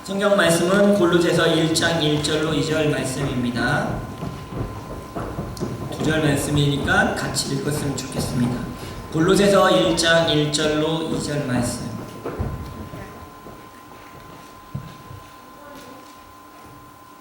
성경 말씀은 골로새서 1장 1절로 2절 말씀입니다. 두 절 말씀이니까 같이 읽었으면 좋겠습니다. 골로새서 1장 1절로 2절 말씀.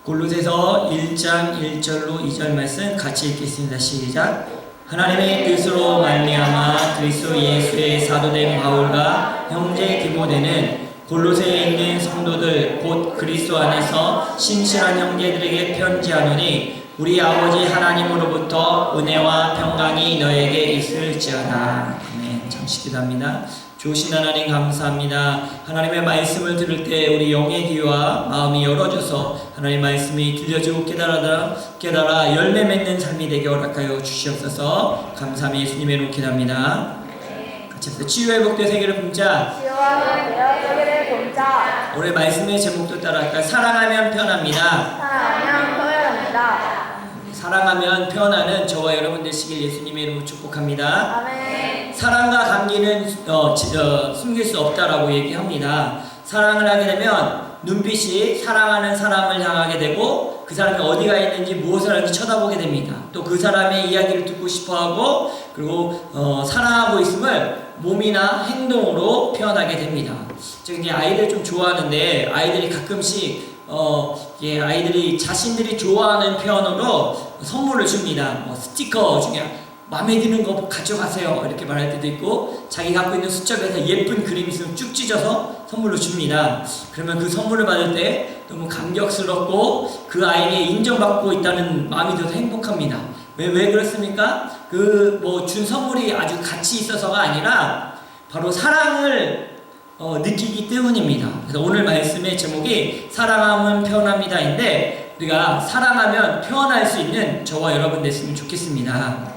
골로새서 1장 1절로 2절 말씀 같이 읽겠습니다. 시작. 하나님의 뜻으로 말미암아 그리스도 예수의 사도된 바울과 형제 디모데는 골로새에 있는 성도들 곧 그리스도 안에서 신실한 형제들에게 편지하노니 우리 아버지 하나님으로부터 은혜와 평강이 너에게 있을지어다. 아멘. 잠시 기도합니다. 좋으신 하나님 감사합니다. 하나님의 말씀을 들을 때 우리 영의 귀와 마음이 열어져서 하나님의 말씀이 들려지고 깨달아 열매 맺는 삶이 되게 허락하여 주시옵소서. 감사함이 예수님의 이름으로 기도합니다. 같이 해서 치유의 복된 세계를 품자. 올해 말씀의 제목도 따라할까요? 사랑하면 편합니다. 사랑하면 편하는 저와 여러분 되시길 예수님의 이름으로 축복합니다. 아멘. 사랑과 감기는 숨길 수 없다라고 얘기합니다. 사랑을 하게 되면 눈빛이 사랑하는 사람을 향하게 되고 그 사람이 어디가 있는지 무엇을 하는지 쳐다보게 됩니다. 또 그 사람의 이야기를 듣고 싶어하고 그리고 사랑하고 있음을 몸이나 행동으로 표현하게 됩니다. 제가 이제 아이들 좀 좋아하는데 아이들이 가끔씩 아이들이 자신들이 좋아하는 표현으로 선물을 줍니다. 스티커 중에 마음에 드는 거 가져가세요 이렇게 말할 때도 있고 자기 갖고 있는 수첩에서 예쁜 그림 있으면 쭉 찢어서 선물로 줍니다. 그러면 그 선물을 받을 때 너무 감격스럽고 그 아이에게 인정받고 있다는 마음이 들어서 행복합니다. 왜 그렇습니까? 준 선물이 아주 가치 있어서가 아니라 바로 사랑을 느끼기 때문입니다. 그래서 오늘 말씀의 제목이 사랑하면 표현합니다인데 우리가 사랑하면 표현할 수 있는 저와 여러분 됐으면 좋겠습니다.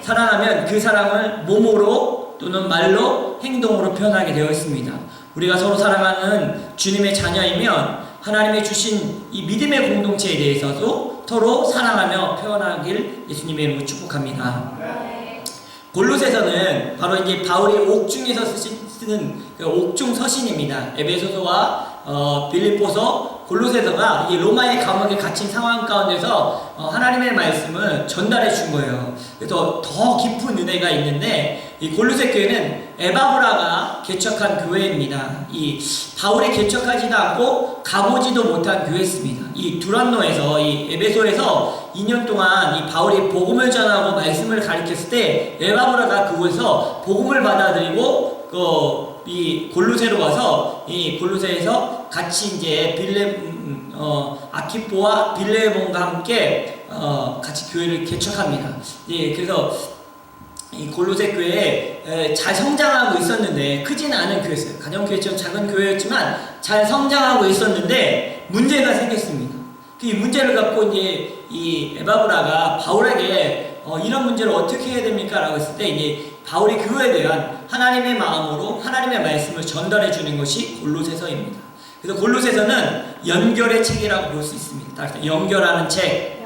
사랑하면 그 사랑을 몸으로 또는 말로 행동으로 표현하게 되어 있습니다. 우리가 서로 사랑하는 주님의 자녀이면 하나님의 주신 이 믿음의 공동체에 대해서도 서로 사랑하며 표현하길 예수님의 이름으로 축복합니다. 골로새서는 바로 이제 바울이 옥중에서 쓰는 옥중 서신입니다. 에베소서와 빌립보서, 골로새서가 이 로마의 감옥에 갇힌 상황 가운데서 하나님의 말씀을 전달해 준 거예요. 그래서 더 깊은 은혜가 있는데 이 골로새 교회는 에바브라가 개척한 교회입니다. 이 바울이 개척하지도 않고 가보지도 못한 교회였습니다. 이 두란노에서 이 에베소에서 2년 동안 이 바울이 복음을 전하고 말씀을 가르쳤을 때 에바브라가 그곳에서 복음을 받아들이고 이 골로새로 와서 이 골로새에서 같이 이제 아키포와 빌레몬과 함께 같이 교회를 개척합니다. 예, 그래서 이 골로새 교회에 잘 성장하고 있었는데 크지는 않은 교회였어요. 가정교회처럼 작은 교회였지만 잘 성장하고 있었는데 문제가 생겼습니다. 이 문제를 갖고 이제 이 에바브라가 바울에게 이런 문제를 어떻게 해야 됩니까? 라고 했을 때 이제 바울이 그거에 대한 하나님의 마음으로 하나님의 말씀을 전달해 주는 것이 골로새서입니다. 그래서 골로새서는 연결의 책이라고 볼 수 있습니다. 따라서 연결하는 책.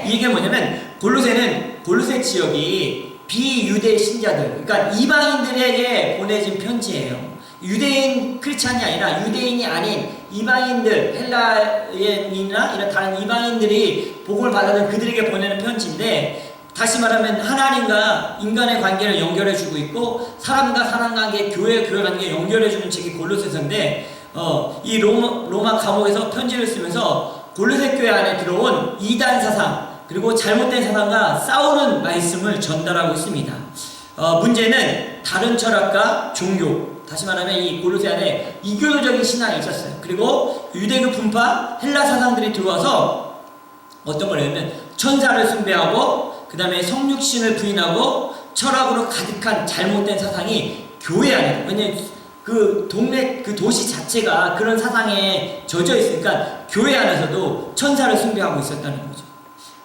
이게 뭐냐면 골로새 지역이 비유대 신자들, 그러니까 이방인들에게 보내진 편지예요. 유대인 크리스찬이 아니라 유대인이 아닌 이방인들, 헬라인이나 이런 다른 이방인들이 복음을 받아든 그들에게 보내는 편지인데 다시 말하면 하나님과 인간의 관계를 연결해주고 있고 사람과 사람 관계, 교회 관계 연결해주는 책이 골로새서인데 이 로마 감옥에서 편지를 쓰면서 골로새 교회 안에 들어온 이단 사상 그리고 잘못된 사상과 싸우는 말씀을 전달하고 있습니다. 문제는 다른 철학과 종교, 다시 말하면 이 골로새 안에 이교도적인 신앙이 있었어요. 그리고 유대교 분파, 헬라 사상들이 들어와서 어떤 걸 하냐면 천사를 숭배하고 그 다음에 성육신을 부인하고 철학으로 가득한 잘못된 사상이 교회 안에, 왜냐면 그 동네, 그 도시 자체가 그런 사상에 젖어 있으니까 교회 안에서도 천사를 숭배하고 있었다는 거죠.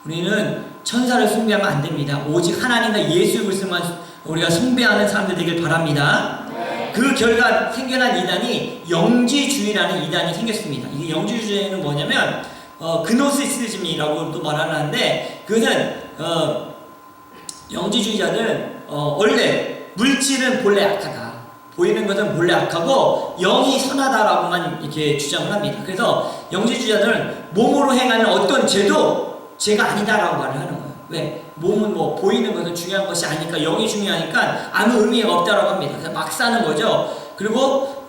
우리는 천사를 숭배하면 안 됩니다. 오직 하나님과 예수 그리스도만 우리가 숭배하는 사람들 되길 바랍니다. 그 결과 생겨난 이단이 영지주의라는 이단이 생겼습니다. 이게 영지주의는 뭐냐면 그노시시즘이라고도 말하는데 그것은 영지주의자는 원래 물질은 본래 악하다. 보이는 것은 몰래 악하고 영이 선하다라고만 이렇게 주장을 합니다. 그래서 영지주의자들은 몸으로 행하는 어떤 죄도 죄가 아니다라고 말을 하는 거예요. 왜? 몸은 뭐 보이는 것은 중요한 것이 아니까, 영이 중요하니까 아무 의미가 없다라고 합니다. 그래서 막 사는 거죠. 그리고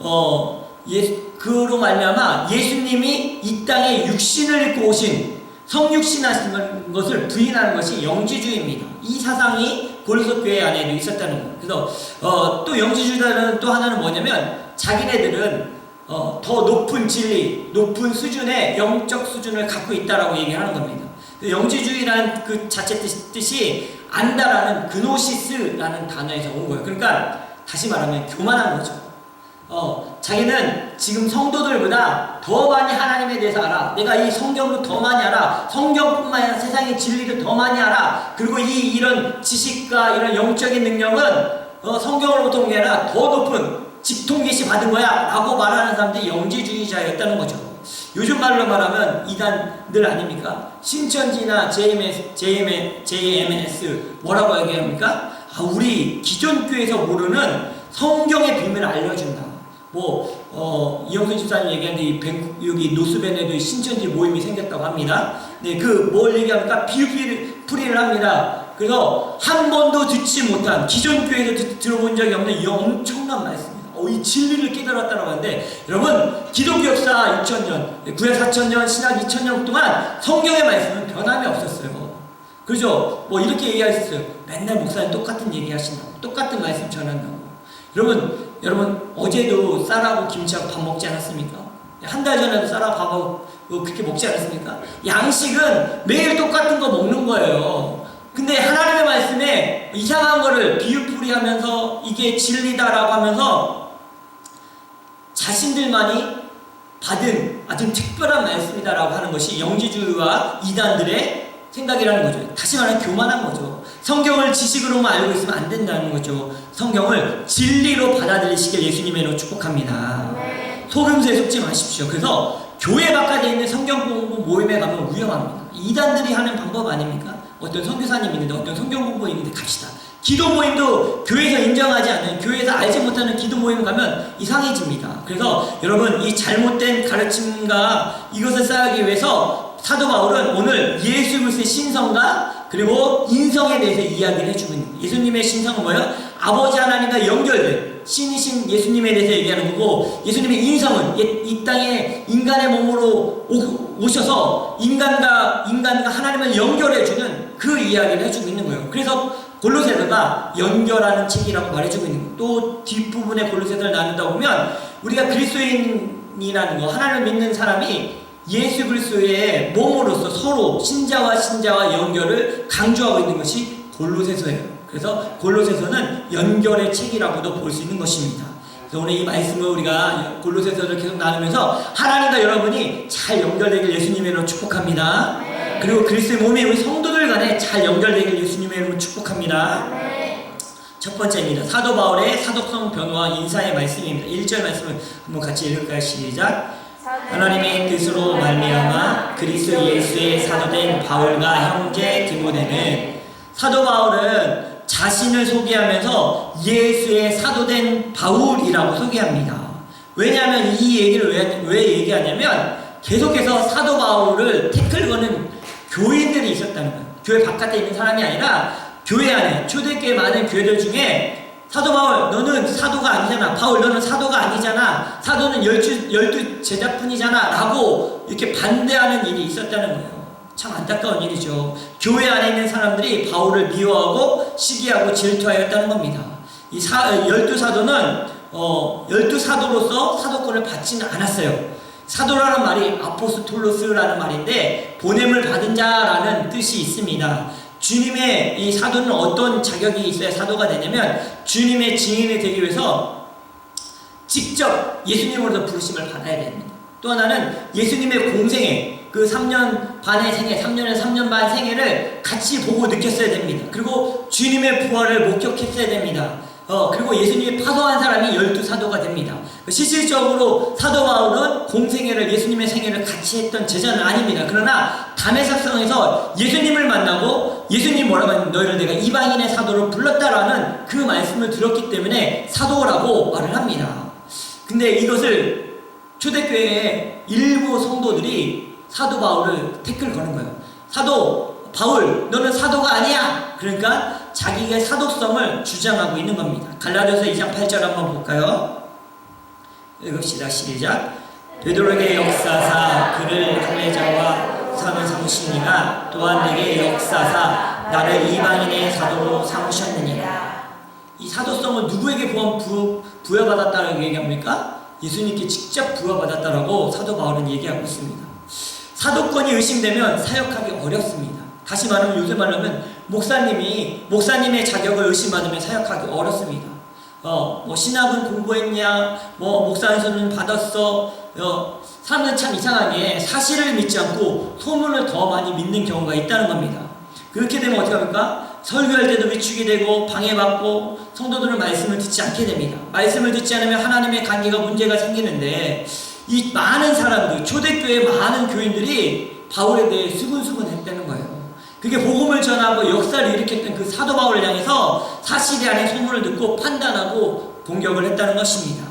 그로 말미암아 예수님이 이 땅에 육신을 입고 오신 성육신하신 것을 부인하는 것이 영지주의입니다. 이 사상이 고린도 교회 안에도 있었다는 거예요. 그래서 또 영지주의자는 또 하나는 뭐냐면, 자기네들은 더 높은 진리, 높은 수준의 영적 수준을 갖고 있다라고 얘기하는 겁니다. 영지주의라는 그 자체 뜻이 안다라는 그노시스라는 단어에서 온 거예요. 그러니까 다시 말하면 교만한 거죠. 자기는 지금 성도들보다 더 많이 하나님에 대해서 알아. 내가 이 성경도 더 많이 알아. 성경뿐만 아니라 세상의 진리도 더 많이 알아. 그리고 이런 지식과 이런 영적인 능력은 성경으로부터 온 게 아니라 더 높은 직통계시 받은 거야 라고 말하는 사람들이 영지주의자였다는 거죠. 요즘 말로 말하면 이단들 아닙니까? 신천지나 JMS 뭐라고 얘기합니까? 우리 기존 교회에서 모르는 성경의 비밀을 알려준다. 이영순 집사님 얘기하는데 여기 노스벤에도 신천지 모임이 생겼다고 합니다. 네, 뭘 얘기합니까? 비유풀이를 합니다. 그래서 한 번도 듣지 못한, 기존 교회에서 들어본 적이 없는 이 엄청난 말씀입니다. 이 진리를 깨달았다고 하는데, 여러분, 기독교 역사 2000년, 구약 4000년, 신약 2000년 동안 성경의 말씀은 변함이 없었어요. 그죠? 이렇게 얘기할 수 있어요. 맨날 목사님 똑같은 얘기 하신다고, 똑같은 말씀 전한다고. 여러분 어제도 쌀하고 김치하고 밥 먹지 않았습니까? 한 달 전에도 쌀하고 밥하고 그렇게 먹지 않았습니까? 양식은 매일 똑같은 거 먹는 거예요. 근데 하나님의 말씀에 이상한 거를 비유풀이하면서 이게 진리다라고 하면서 자신들만이 받은 아주 특별한 말씀이다라고 하는 것이 영지주의와 이단들의 생각이라는 거죠. 다시 말하면 교만한 거죠. 성경을 지식으로만 알고 있으면 안 된다는 거죠. 성경을 진리로 받아들이시길 예수님으로 축복합니다. 속임수에 속지 마십시오. 그래서 교회 바깥에 있는 성경 공부 모임에 가면 위험합니다. 이단들이 하는 방법 아닙니까? 어떤 선교사님 있는데, 어떤 성경 공부 있는데 갑시다. 기도 모임도 교회에서 인정하지 않는, 교회에서 알지 못하는 기도 모임 가면 이상해집니다. 그래서 여러분, 이 잘못된 가르침과 이것을 쌓기 위해서 사도 바울은 오늘 예수 그리스도의 신성과 그리고 인성에 대해서 이야기를 해주고 있는 거예요. 예수님의 신성은 뭐예요? 아버지 하나님과 연결된 신이신 예수님에 대해서 얘기하는 거고, 예수님의 인성은 이 땅에 인간의 몸으로 오셔서 인간과 하나님을 연결해주는 그 이야기를 해주고 있는 거예요. 그래서 골로새서가 연결하는 책이라고 말해주고 있는 거예요. 또 뒷부분에 골로새서를 나눈다 보면 우리가 그리스도인이라는 거, 하나님을 믿는 사람이 예수 그리스도의 몸으로서 서로 신자와 연결을 강조하고 있는 것이 골로새서예요. 그래서 골로새서는 연결의 책이라고도 볼 수 있는 것입니다. 그래서 오늘 이 말씀을 우리가 골로새서를 계속 나누면서 하나님과 여러분이 잘 연결되길 예수님의 이름으로 축복합니다. 그리고 그리스도의 몸에 우리 성도들 간에 잘 연결되길 예수님의 이름으로 축복합니다. 첫 번째입니다. 사도 바울의 사도성 변호와 인사의 말씀입니다. 1절 말씀을 한번 같이 읽을까요? 시작. 하나님의 뜻으로 말미암아 그리스도 예수의 사도된 바울과 형제 디모데는, 사도 바울은 자신을 소개하면서 예수의 사도된 바울이라고 소개합니다. 왜냐하면 이 얘기를 왜 얘기하냐면, 계속해서 사도 바울을 태클 거는 교인들이 있었다는 거예요. 교회 바깥에 있는 사람이 아니라 교회 안에, 초대교회 많은 교회들 중에 사도 바울, 너는 사도가 아니잖아. 바울, 너는 사도가 아니잖아. 사도는 열두 제자뿐이잖아. 라고 이렇게 반대하는 일이 있었다는 거예요. 참 안타까운 일이죠. 교회 안에 있는 사람들이 바울을 미워하고 시기하고 질투하였다는 겁니다. 이 열두 사도는 열두 사도로서 사도권을 받지는 않았어요. 사도라는 말이 아포스톨로스라는 말인데 보냄을 받은 자라는 뜻이 있습니다. 주님의 이 사도는 어떤 자격이 있어야 사도가 되냐면, 주님의 증인이 되기 위해서 직접 예수님으로부터 부르심을 받아야 됩니다. 또 하나는 예수님의 공생애, 그 3년 반의 생애, 3년에서 3년 반 생애를 같이 보고 느꼈어야 됩니다. 그리고 주님의 부활을 목격했어야 됩니다. 그리고 예수님이 파송한 사람이 12사도가 됩니다. 실질적으로 사도 바울은 공생애를, 예수님의 생애를 같이 했던 제자는 아닙니다. 그러나 담에색성에서 예수님을 만나고 예수님 뭐라고 하냐면 너희를 내가 이방인의 사도로 불렀다라는 그 말씀을 들었기 때문에 사도라고 말을 합니다. 근데 이것을 초대교회의 일부 성도들이 사도 바울을 태클 거는 거예요. 사도 바울 너는 사도가 아니야. 그러니까 자기의 사도성을 주장하고 있는 겁니다. 갈라디아서 2장 8절 한번 볼까요? 읽읍시다. 시작. 베드로에게 역사사 그를 할례자와 사도 삼으시니가 또한 내게 역사사 나를 이방인의 사도로 삼으셨느니라. 이 사도성을 누구에게 부여받았다라고 얘기합니까? 예수님께 직접 부여받았다라고 사도 바울은 얘기하고 있습니다. 사도권이 의심되면 사역하기 어렵습니다. 다시 말하면 요새 말하면 목사님의 자격을 의심받으면 사역하기 어렵습니다. 뭐 신학은 공부했냐, 뭐 목사에서는 받았어. 사람들은 참 이상하게 사실을 믿지 않고 소문을 더 많이 믿는 경우가 있다는 겁니다. 그렇게 되면 어떻게 합니까? 설교할 때도 위축이 되고 방해받고 성도들은 말씀을 듣지 않게 됩니다. 말씀을 듣지 않으면 하나님의 관계가 문제가 생기는데 이 많은 사람들, 초대교회 많은 교인들이 바울에 대해 수근수근 했다는 거예요. 그게 복음을 전하고 역사를 일으켰던 그 사도 바울을 향해서 사실이 아닌 소문을 듣고 판단하고 공격을 했다는 것입니다.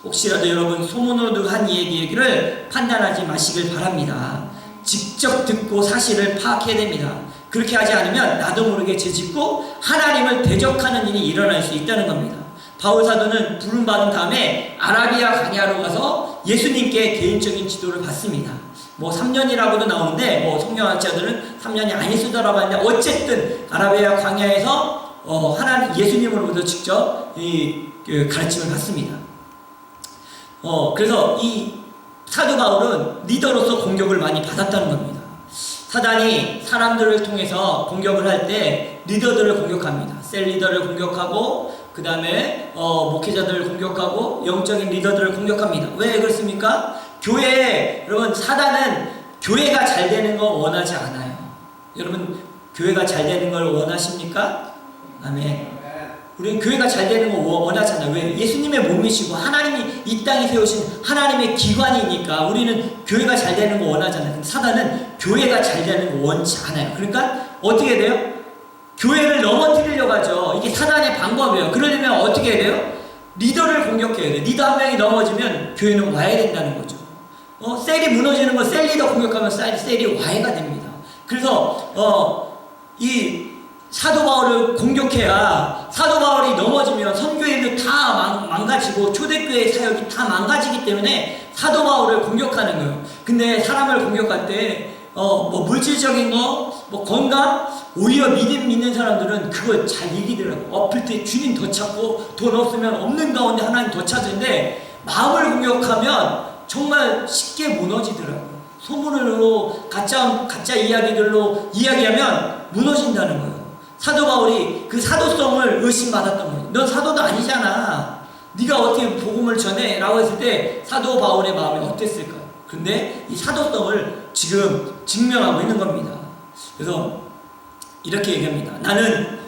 혹시라도 여러분 소문으로 한 얘기를 판단하지 마시길 바랍니다. 직접 듣고 사실을 파악해야 됩니다. 그렇게 하지 않으면 나도 모르게 죄짓고 하나님을 대적하는 일이 일어날 수 있다는 겁니다. 바울 사도는 부름받은 다음에 아라비아 광야로 가서 예수님께 개인적인 지도를 받습니다. 뭐 3년이라고도 나오는데 뭐 성경학자들은 3년이 아니시더라고 하는데 어쨌든 아라비아 광야에서 하나님 예수님으로부터 직접 가르침을 받습니다. 그래서 이 사도 바울은 리더로서 공격을 많이 받았다는 겁니다. 사단이 사람들을 통해서 공격을 할 때 리더들을 공격합니다. 셀 리더를 공격하고 그 다음에 목회자들을 공격하고 영적인 리더들을 공격합니다. 왜 그렇습니까? 여러분 사단은 교회가 잘 되는 거 원하지 않아요. 여러분 교회가 잘 되는 걸 원하십니까? 아멘. 우리는 교회가 잘 되는 거 원하잖아요. 왜? 예수님의 몸이시고 하나님이 이 땅에 세우신 하나님의 기관이니까 우리는 교회가 잘 되는 거 원하잖아요. 근데 사단은 교회가 잘 되는 거 원치 않아요. 그러니까 어떻게 돼요? 교회를 넘어뜨리려고 하죠. 이게 사단의 방법이에요. 그러려면 어떻게 해야 돼요? 리더를 공격해야 돼요. 리더 한 명이 넘어지면 교회는 와야 된다는 거죠. 셀이 무너지는 거 셀 리더 공격하면 셀이 와해가 됩니다. 그래서 이 사도 바울을 공격해야 사도 바울이 넘어지면 선교일도 다 망가지고 초대교회 사역이 다 망가지기 때문에 사도 바울을 공격하는 거예요. 근데 사람을 공격할 때 뭐 물질적인 거, 뭐 건강, 오히려 믿는 사람들은 그걸 잘 이기더라고. 엎을 때 주님 더 찾고 돈 없으면 없는 가운데 하나님 더 찾는데 마음을 공격하면 정말 쉽게 무너지더라고요. 소문으로 가짜 이야기들로 이야기하면 무너진다는 거예요. 사도 바울이 그 사도성을 의심받았던 거예요. 넌 사도도 아니잖아. 네가 어떻게 복음을 전해? 라고 했을 때 사도 바울의 마음이 어땠을까요? 근데 이 사도성을 지금 증명하고 있는 겁니다. 그래서 이렇게 얘기합니다. 나는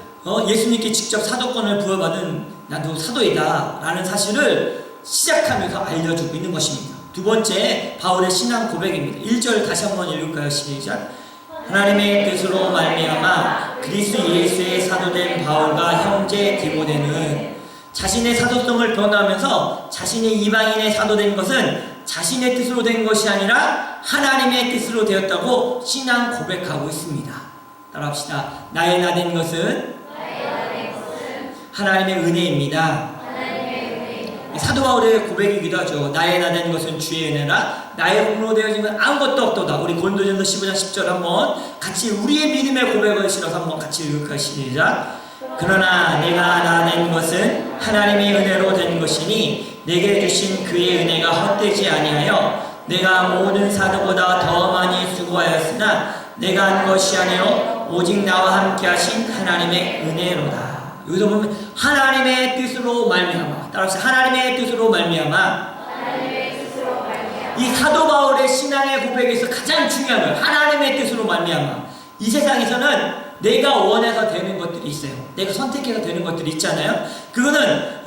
예수님께 직접 사도권을 부여받은 나도 사도이다 라는 사실을 시작하면서 알려주고 있는 것입니다. 두 번째 바울의 신앙 고백입니다. 1절 다시 한번 읽을까요? 시작. 하나님의 뜻으로 말미암아 그리스도 예수의 사도된 바울과 형제 디모데는 자신의 사도성을 변화하면서 자신이 이방인의 사도된 것은 자신의 뜻으로 된 것이 아니라 하나님의 뜻으로 되었다고 신앙 고백하고 있습니다. 따라합시다. 나의 나된 것은 하나님의 은혜입니다. 사도 바울의 고백이기도 하죠. 나의 나된 것은 주의 은혜라 나의 공로 되어진 건 아무것도 없도다. 우리 고린도전서 15장 10절 한번 같이 우리의 믿음의 고백을 실어서 한번 같이 읽을까요? 시작. 그러나 내가 나낸 것은 하나님의 은혜로 된 것이니 내게 주신 그의 은혜가 헛되지 아니하여 내가 모든 사도보다 더 많이 수고하였으나 내가 한 것이 아니요 오직 나와 함께 하신 하나님의 은혜로다. 여기서 보면 하나님의 뜻으로 말미암아. 따라서 하나님의 뜻으로 말미암아. 이 사도 바울의 신앙의 고백에서 가장 중요한 건 하나님의 뜻으로 말미암아. 이 세상에서는 내가 원해서 되는 것들이 있어요. 내가 선택해서 되는 것들이 있잖아요. 그거는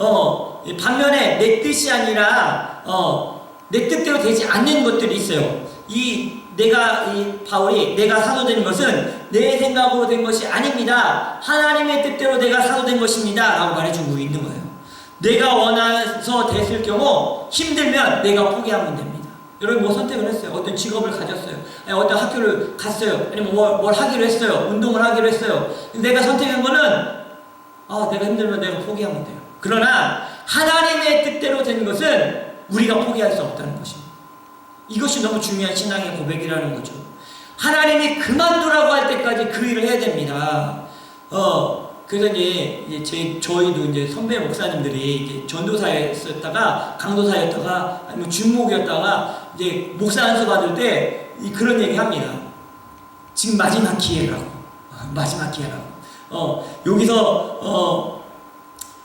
반면에 내 뜻이 아니라 내 뜻대로 되지 않는 것들이 있어요. 이 바울이 내가 사도된 것은 내 생각으로 된 것이 아닙니다. 하나님의 뜻대로 내가 사도된 것입니다. 라고 말해주고 있는 거예요. 내가 원해서 됐을 경우 힘들면 내가 포기하면 됩니다. 여러분 뭐 선택을 했어요. 어떤 직업을 가졌어요. 아니, 어떤 학교를 갔어요. 아니면 뭘 하기로 했어요. 운동을 하기로 했어요. 내가 선택한 거는 내가 힘들면 내가 포기하면 돼요. 그러나 하나님의 뜻대로 된 것은 우리가 포기할 수 없다는 것입니다. 이것이 너무 중요한 신앙의 고백이라는 거죠. 하나님이 그만두라고 할 때까지 그 일을 해야 됩니다. 그래서 저희도 이제 선배 목사님들이 이제 전도사였다가 강도사였다가 아니면 준목이었다가 이제 목사 안수 받을 때 그런 얘기 합니다. 지금 마지막 기회라고. 마지막 기회라고. 여기서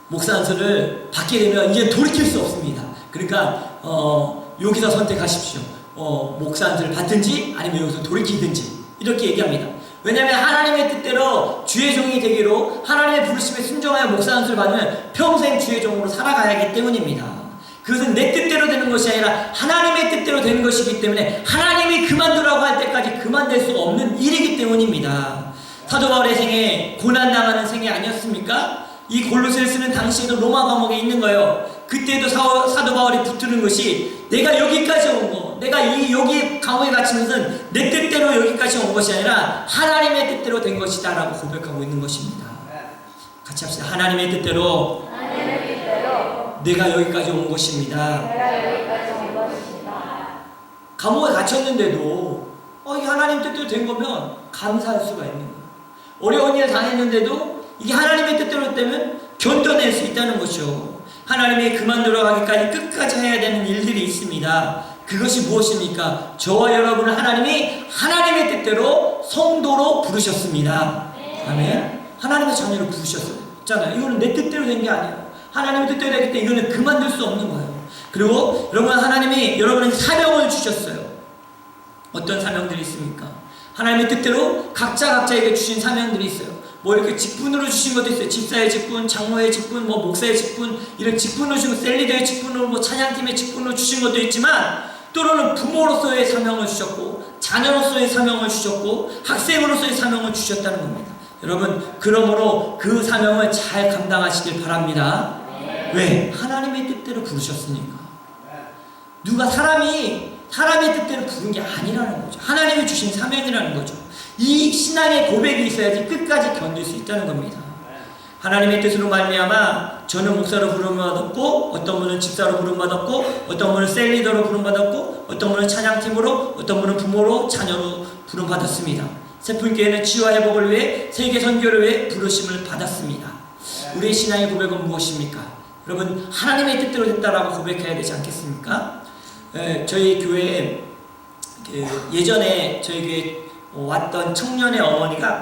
목사 안수를 받게 되면 이제 돌이킬 수 없습니다. 그러니까 여기서 선택하십시오. 목사 안수를 받든지 아니면 여기서 돌이키든지 이렇게 얘기합니다. 왜냐하면 하나님의 뜻대로 주의 종이 되기로 하나님의 부르심에 순종하여 목사 안수를 받으면 평생 주의 종으로 살아가야 하기 때문입니다. 그것은 내 뜻대로 되는 것이 아니라 하나님의 뜻대로 되는 것이기 때문에 하나님이 그만두라고 할 때까지 그만둘 수가 없는 일이기 때문입니다. 사도 바울의 생애 고난당하는 생애 아니었습니까? 이 골로새를 쓰는 당시에도 로마 감옥에 있는 거예요. 그때도 사도 바울이 붙드는 것이 내가 여기까지 온 거, 내가 여기 감옥에 갇힌 것은 내 뜻대로 여기까지 온 것이 아니라 하나님의 뜻대로 된 것이다 라고 고백하고 있는 것입니다. 같이 합시다. 하나님의 뜻대로 내가 여기까지 온 것입니다. 감옥에 갇혔는데도 이게 하나님 뜻대로 된 거면 감사할 수가 있는 거예요. 어려운 일을 당했는데도 이게 하나님의 뜻대로 되면 견뎌낼 수 있다는 것이죠. 하나님이 그만두러 가기까지 끝까지 해야 되는 일들이 있습니다. 그것이 무엇입니까? 저와 여러분을 하나님이 하나님의 뜻대로 성도로 부르셨습니다. 아멘. 하나님의 자녀로 부르셨잖아요. 이거는 내 뜻대로 된 게 아니에요. 하나님의 뜻대로 됐기 때문에 이거는 그만둘 수 없는 거예요. 그리고 여러분 하나님이 여러분에게 사명을 주셨어요. 어떤 사명들이 있습니까? 하나님의 뜻대로 각자에게 주신 사명들이 있어요. 뭐 이렇게 직분으로 주신 것도 있어요. 집사의 직분, 장로의 직분, 뭐 목사의 직분, 이런 직분으로 주시고 셀리더의 직분으로 뭐 찬양팀의 직분으로 주신 것도 있지만 또는 부모로서의 사명을 주셨고 자녀로서의 사명을 주셨고 학생으로서의 사명을 주셨다는 겁니다. 여러분 그러므로 그 사명을 잘 감당하시길 바랍니다. 왜? 하나님의 뜻대로 부르셨으니까. 누가 사람의 뜻대로 부른 게 아니라는 거죠. 하나님이 주신 사명이라는 거죠. 이 신앙의 고백이 있어야지 끝까지 견딜 수 있다는 겁니다. 하나님의 뜻으로 말미암아 저는 목사로 부름받았고 어떤 분은 집사로 부름받았고 어떤 분은 셀리더로 부름받았고 어떤 분은 찬양팀으로 어떤 분은 부모로 자녀로 부름받았습니다. 세품교회는 치유와 회복을 위해 세계 선교를 위해 부르심을 받았습니다. 우리의 신앙의 고백은 무엇입니까? 여러분 하나님의 뜻대로 됐다라고 고백해야 되지 않겠습니까? 저희 교회에 예전에 저희 교회 왔던 청년의 어머니가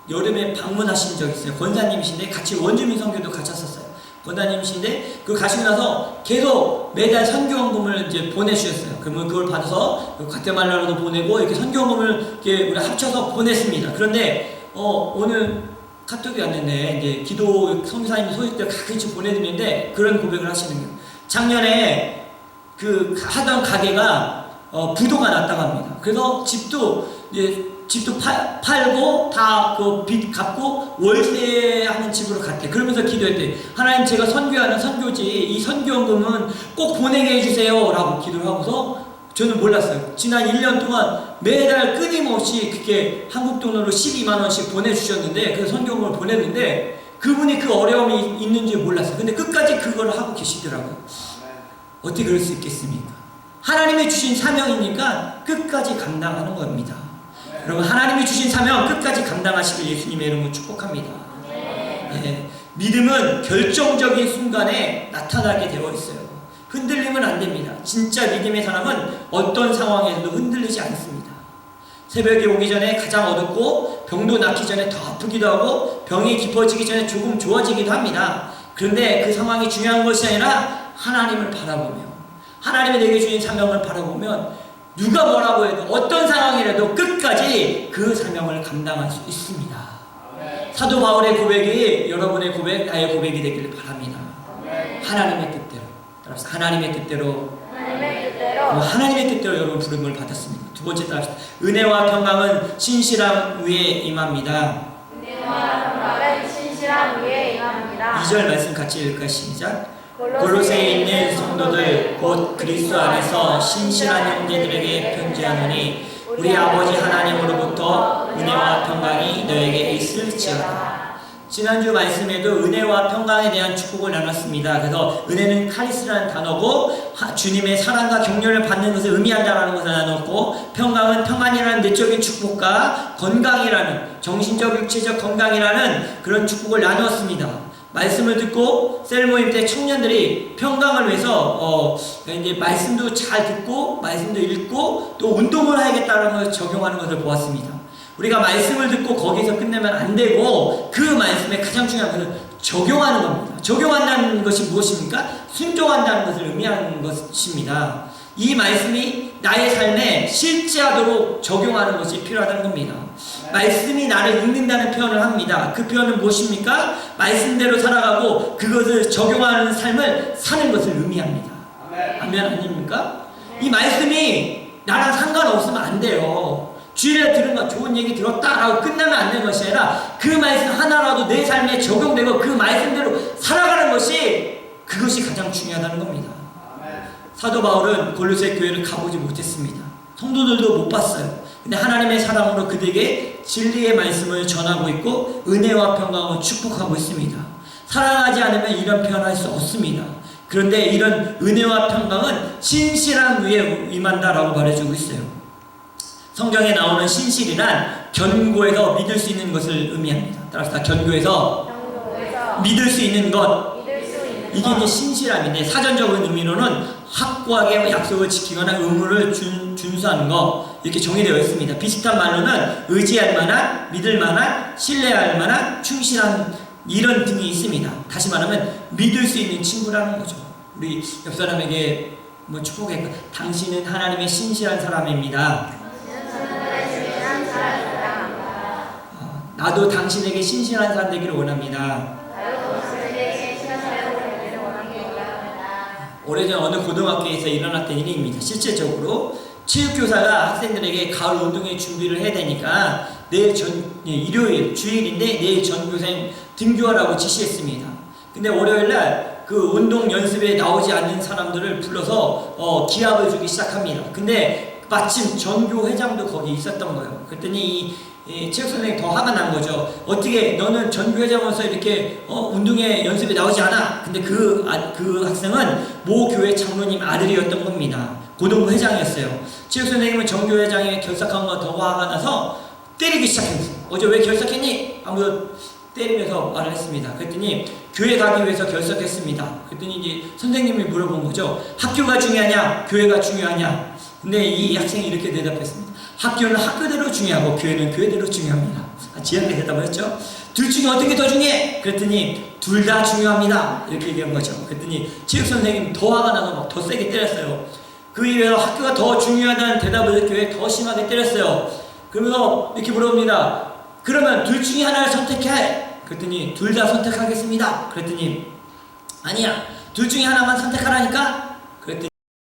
여름에 방문하신 적이 있어요. 권사님이신데 같이 원주민 선교도 가셨었어요. 권사님이신데 그 가시고 나서 계속 매달 선교원금을 이제 보내주셨어요. 그러면 그걸 받아서 과테말라로도 보내고 이렇게 선교원금을 이렇게 우리 합쳐서 보냈습니다. 그런데 오늘 카톡이 왔는데 이제 기도 선교사님 소식들 가끔씩 보내드리는데 그런 고백을 하시는 거예요. 작년에 그 하던 가게가 부도가 났다고 합니다. 그래서 집도 팔고 다 그 빚 갚고 월세하는 집으로 갔대. 그러면서 기도했대. 하나님 제가 선교하는 선교지 이 선교원금은 꼭 보내게 해주세요 라고 기도를 하고서 저는 몰랐어요. 지난 1년 동안 매달 끊임없이 그렇게 한국 돈으로 12만원씩 보내주셨는데 그 선교원금을 보냈는데 그분이 그 어려움이 있는지 몰랐어요. 근데 끝까지 그걸 하고 계시더라고요. 어떻게 그럴 수 있겠습니까? 하나님이 주신 사명이니까 끝까지 감당하는 겁니다. 여러분 하나님이 주신 사명 끝까지 감당하시길 예수님의 이름으로 축복합니다. 믿음은 결정적인 순간에 나타나게 되어 있어요. 흔들리면 안 됩니다. 진짜 믿음의 사람은 어떤 상황에서도 흔들리지 않습니다. 새벽에 오기 전에 가장 어둡고 병도 낫기 전에 더 아프기도 하고 병이 깊어지기 전에 조금 좋아지기도 합니다. 그런데 그 상황이 중요한 것이 아니라 하나님을 바라보며 하나님이 내게 주신 사명을 바라보면 누가 뭐라고 해도 어떤 상황이라도 끝까지 그 사명을 감당할 수 있습니다. 사도 바울의 고백이 여러분의 고백, 나의 고백이 되기를 바랍니다. 하나님의 뜻대로. 하나님의 뜻대로 하나님의 뜻대로 여러분 부름을 받았습니다. 두 번째 따라합시다. 은혜와 평강은 신실함 위에 임합니다. 은혜와 평강은 신실함 위에 임합니다. 2절 말씀 같이 읽을까? 시작. 골로새에 있는 성도들 곧 그리스도 안에서 신실한 형제들에게 편지하노니 우리 아버지 하나님으로부터 은혜와 평강이 너에게 있을지어다. 지난주 말씀에도 은혜와 평강에 대한 축복을 나눴습니다. 그래서 은혜는 카리스라는 단어고 주님의 사랑과 격려를 받는 것을 의미한다라는 것을 나눴고, 평강은 평안이라는 내적인 축복과 건강이라는 정신적 육체적 건강이라는 그런 축복을 나누었습니다. 말씀을 듣고 셀 모임 때 청년들이 평강을 위해서 이제 말씀도 잘 듣고 말씀도 읽고 또 운동을 해야겠다는 것을 적용하는 것을 보았습니다. 우리가 말씀을 듣고 거기서 끝내면 안 되고 그 말씀에 가장 중요한 것은 적용하는 겁니다. 적용한다는 것이 무엇입니까? 순종한다는 것을 의미하는 것입니다. 이 말씀이 나의 삶에 실제하도록 적용하는 것이 필요하다는 겁니다. 말씀이 나를 읽는다는 표현을 합니다. 그 표현은 무엇입니까? 말씀대로 살아가고 그것을 적용하는 삶을 사는 것을 의미합니다. 아멘 아닙니까? 이 말씀이 나랑 상관없으면 안 돼요. 주일에 들은 거 좋은 얘기 들었다라고 끝나면 안 되는 것이 아니라 그 말씀 하나라도 내 삶에 적용되고 그 말씀대로 살아가는 것이 그것이 가장 중요하다는 겁니다. 사도 바울은 골로새 교회를 가보지 못했습니다. 성도들도 못 봤어요. 근데 하나님의 사랑으로 그들에게 진리의 말씀을 전하고 있고 은혜와 평강을 축복하고 있습니다. 사랑하지 않으면 이런 표현할 수 없습니다. 그런데 이런 은혜와 평강은 신실한 위에 임한다라고 말해주고 있어요. 성경에 나오는 신실이란 견고해서 믿을 수 있는 것을 의미합니다. 따라서 견고해서 믿을 수 있는 것, 이게 이제 신실함인데, 사전적인 의미로는 확고하게 약속을 지키거나 의무를 준수하는 것, 이렇게 정의되어 있습니다. 비슷한 말로는 의지할 만한, 믿을 만한, 신뢰할 만한, 충실한 이런 등이 있습니다. 다시 말하면 믿을 수 있는 친구라는 거죠. 우리 옆 사람에게 뭐 축복해. 당신은 하나님의 신실한 사람입니다. 나도 당신에게 신실한 사람 되기를 원합니다. 오래전 어느 고등학교에서 일어났던 일입니다. 실제적으로 체육교사가 학생들에게 가을 운동회 준비를 해야 되니까 내일 일요일 주일인데 내일 전교생 등교하라고 지시했습니다. 근데 월요일날 그 운동 연습에 나오지 않는 사람들을 불러서 기합을 주기 시작합니다. 근데 마침 전교 회장도 거기 있었던 거예요. 그랬더니 이 체육 선생님이 더 화가 난 거죠. 어떻게 너는 전교 회장으로서 이렇게 운동회 연습에 나오지 않아? 근데 그 학생은 모 교회 장로님 아들이었던 겁니다. 고등부 회장이었어요. 체육 선생님은 전교 회장이 결석한 거 더 화가 나서 때리기 시작했어요. 어제 왜 결석했니? 아무도 때리면서 말을 했습니다. 그랬더니 교회 가기 위해서 결석했습니다. 그랬더니 이제 선생님이 물어본 거죠. 학교가 중요하냐? 교회가 중요하냐? 근데 이 학생이 이렇게 대답했습니다. 학교는 학교대로 중요하고 교회는 교회대로 중요합니다. 지혜롭게 대답을 했죠. 둘 중에 어떤 게 더 중요해? 그랬더니 둘 다 중요합니다. 이렇게 얘기한 거죠. 그랬더니 체육 선생님이 더 화가 나서 막 더 세게 때렸어요. 그 이후에 학교가 더 중요하다는 대답을 교회에 더 심하게 때렸어요. 그러면서 이렇게 물어봅니다. 그러면 둘 중에 하나를 선택해. 그랬더니 둘 다 선택하겠습니다. 그랬더니 아니야. 둘 중에 하나만 선택하라니까?